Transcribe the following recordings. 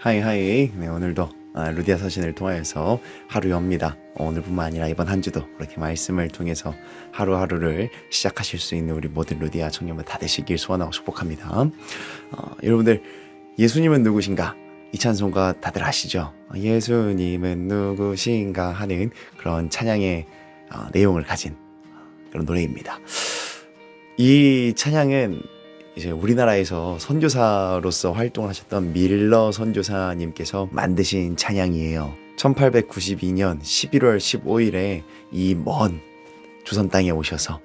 하이. 네, 오늘도 루디아 서신을 통하여서 하루 엽니다. 오늘뿐만 아니라 이번 한 주도 그렇게 말씀을 통해서 하루하루를 시작하실 수 있는 우리 모든 루디아 청년들 다 되시길 소원하고 축복합니다. 여러분들, 예수님은 누구신가? 이 찬송가 다들 아시죠? 예수님은 누구신가 하는 그런 찬양의 내용을 가진 그런 노래입니다. 이 찬양은 이제 우리나라에서 선교사로서 활동을 하셨던 밀러 선교사님께서 만드신 찬양이에요. 1892년 11월 15일에 이 먼 조선 땅에 오셔서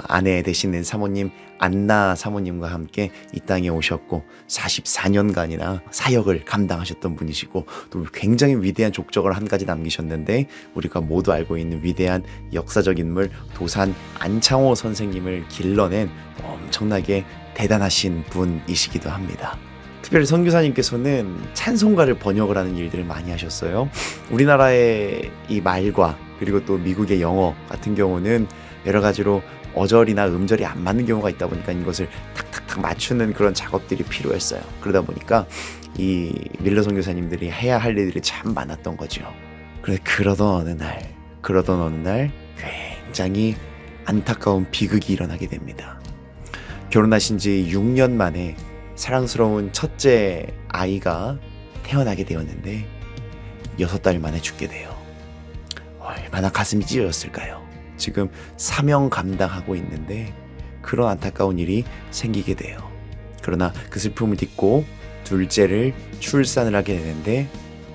아내 되시는 사모님 안나 사모님과 함께 이 땅에 오셨고 44년간이나 사역을 감당하셨던 분이시고 또 굉장히 위대한 족적을 한 가지 남기셨는데 우리가 모두 알고 있는 위대한 역사적 인물 도산 안창호 선생님을 길러낸 엄청나게 대단하신 분이시기도 합니다. 특별히 선교사님께서는 찬송가를 번역을 하는 일들을 많이 하셨어요. 우리나라의 이 말과 그리고 또 미국의 영어 같은 경우는 여러 가지로 어절이나 음절이 안 맞는 경우가 있다 보니까 이것을 탁탁탁 맞추는 그런 작업들이 필요했어요. 그러다 보니까 이 밀러 선교사님들이 해야 할 일들이 참 많았던 거죠. 그러던 어느 날 굉장히 안타까운 비극이 일어나게 됩니다. 결혼하신 지 6년 만에 사랑스러운 첫째 아이가 태어나게 되었는데 6달 만에 죽게 돼요. 얼마나 가슴이 찢어졌을까요? 지금 사명 감당하고 있는데 그런 안타까운 일이 생기게 돼요. 그러나 그 슬픔을 딛고 둘째를 출산을 하게 되는데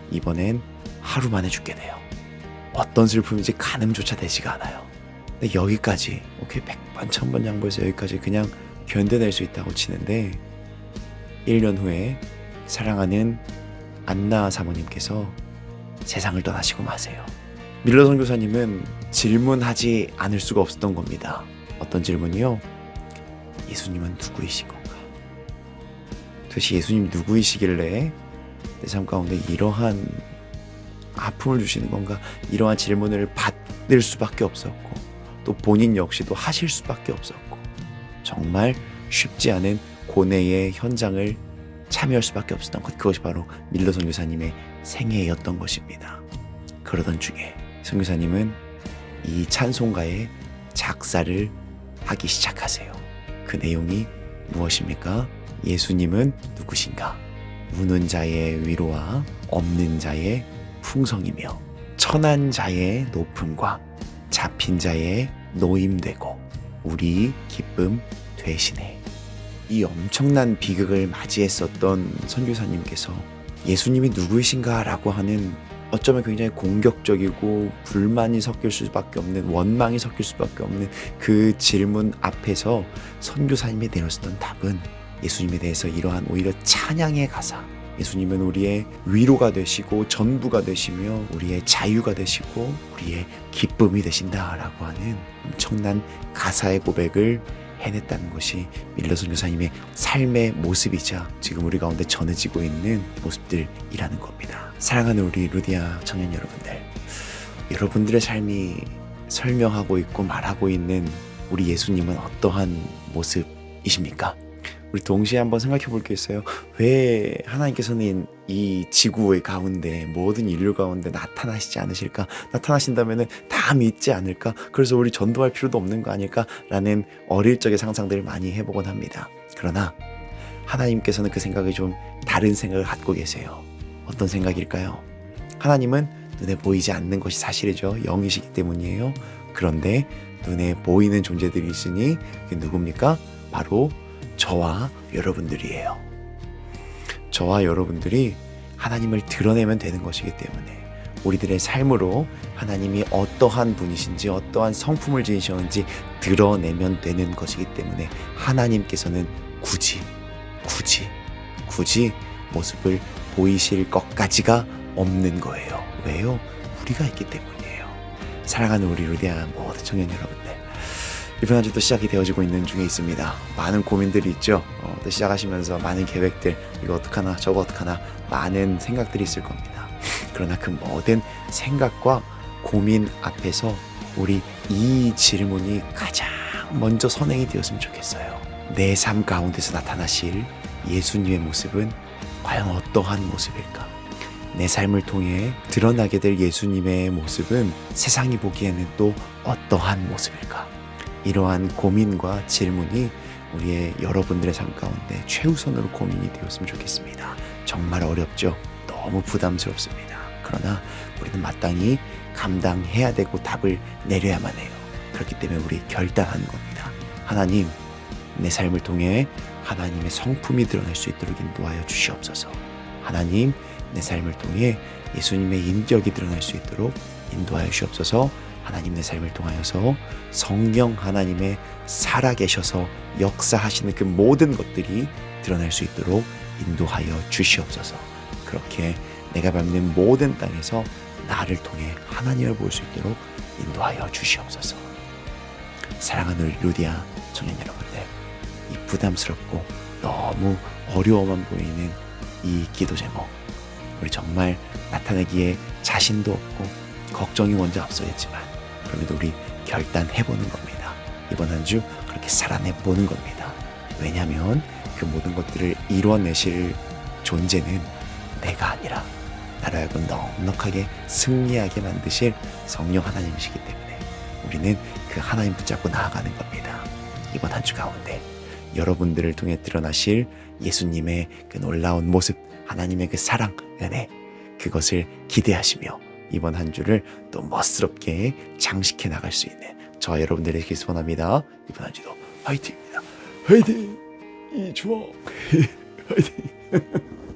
이번엔 하루 만에 죽게 돼요. 어떤 슬픔인지 가늠조차 되지가 않아요. 근데 여기까지 오케이 100번 1000번 양보해서 여기까지 그냥 견뎌낼 수 있다고 치는데 1년 후에 사랑하는 안나 사모님께서 세상을 떠나시고 마세요. 밀러 선교사님은 질문하지 않을 수가 없었던 겁니다. 어떤 질문이요? 예수님은 누구이신 건가? 도대체 예수님 누구이시길래 내 삶 가운데 이러한 아픔을 주시는 건가? 이러한 질문을 받을 수밖에 없었고 또 본인 역시도 하실 수밖에 없었고 정말 쉽지 않은 고뇌의 현장을 참여할 수밖에 없었던 것, 그것이 바로 밀러 선교사님의 생애였던 것입니다. 그러던 중에 선교사님은 이 찬송가의 작사를 하기 시작하세요. 그 내용이 무엇입니까? 예수님은 누구신가? 우는 자의 위로와 없는 자의 풍성이며 천한 자의 높음과 잡힌 자의 노임되고 우리 기쁨 되시네. 이 엄청난 비극을 맞이했었던 선교사님께서 예수님이 누구이신가 라고 하는 어쩌면 굉장히 공격적이고 불만이 섞일 수밖에 없는 원망이 섞일 수밖에 없는 그 질문 앞에서 선교사님이 내렸었던 답은 예수님에 대해서 이러한 오히려 찬양의 가사, 예수님은 우리의 위로가 되시고 전부가 되시며 우리의 자유가 되시고 우리의 기쁨이 되신다라고 하는 엄청난 가사의 고백을 해냈다는 것이 밀러 선교사님의 삶의 모습이자 지금 우리 가운데 전해지고 있는 모습들이라는 겁니다. 사랑하는 우리 루디아 청년 여러분들의 삶이 설명하고 있고 말하고 있는 우리 예수님은 어떠한 모습이십니까? 우리 동시에 한번 생각해 볼 게 있어요. 왜 하나님께서는 이 지구의 가운데 모든 인류 가운데 나타나시지 않으실까? 나타나신다면 다 믿지 않을까? 그래서 우리 전도할 필요도 없는 거 아닐까? 라는 어릴 적의 상상들을 많이 해보곤 합니다. 그러나 하나님께서는 그 생각이 좀 다른 생각을 갖고 계세요. 어떤 생각일까요? 하나님은 눈에 보이지 않는 것이 사실이죠. 영이시기 때문이에요. 그런데 눈에 보이는 존재들이 있으니 그게 누굽니까? 바로 저와 여러분들이에요. 저와 여러분들이 하나님을 드러내면 되는 것이기 때문에 우리들의 삶으로 하나님이 어떠한 분이신지 어떠한 성품을 지니셨는지 드러내면 되는 것이기 때문에 하나님께서는 굳이 모습을 보이실 것까지가 없는 거예요. 왜요? 우리가 있기 때문이에요. 사랑하는 우리 루디아 모든 청년 여러분들, 이번 한 주도 시작이 되어지고 있는 중에 있습니다. 많은 고민들이 있죠. 또 시작하시면서 많은 계획들, 이거 어떡하나 저거 어떡하나 많은 생각들이 있을 겁니다. 그러나 그 모든 생각과 고민 앞에서 우리 이 질문이 가장 먼저 선행이 되었으면 좋겠어요. 내 삶 가운데서 나타나실 예수님의 모습은 과연 어떠한 모습일까? 내 삶을 통해 드러나게 될 예수님의 모습은 세상이 보기에는 또 어떠한 모습일까? 이러한 고민과 질문이 우리의 여러분들의 삶 가운데 최우선으로 고민이 되었으면 좋겠습니다. 정말 어렵죠? 너무 부담스럽습니다. 그러나 우리는 마땅히 감당해야 되고 답을 내려야만 해요. 그렇기 때문에 우리 결단하는 겁니다. 하나님, 내 삶을 통해 하나님의 성품이 드러날 수 있도록 인도하여 주시옵소서. 하나님, 내 삶을 통해 예수님의 인격이 드러날 수 있도록 인도하여 주시옵소서. 하나님, 내 삶을 통하여서 성령 하나님의 살아계셔서 역사하시는 그 모든 것들이 드러날 수 있도록 인도하여 주시옵소서. 그렇게 내가 밟는 모든 땅에서 나를 통해 하나님을 볼 수 있도록 인도하여 주시옵소서. 사랑하는 우리 루디아 청년 여러분들, 이 부담스럽고 너무 어려워만 보이는 이 기도 제목, 우리 정말 나타내기에 자신도 없고 걱정이 먼저 앞서겠지만 그럼에도 우리 결단해보는 겁니다. 이번 한 주 그렇게 살아내보는 겁니다. 왜냐하면 그 모든 것들을 이뤄내실 존재는 내가 아니라 나를 하여금 넉넉하게 승리하게 만드실 성령 하나님이시기 때문에 우리는 그 하나님 붙잡고 나아가는 겁니다. 이번 한 주 가운데 여러분들을 통해 드러나실 예수님의 그 놀라운 모습, 하나님의 그 사랑, 은혜, 그것을 기대하시며 이번 한 주를 또 멋스럽게 장식해 나갈 수 있는 저와 여러분들에게 되길 소원합니다. 이번 한 주도 화이팅입니다. 화이팅! 이 주먹! 화이팅!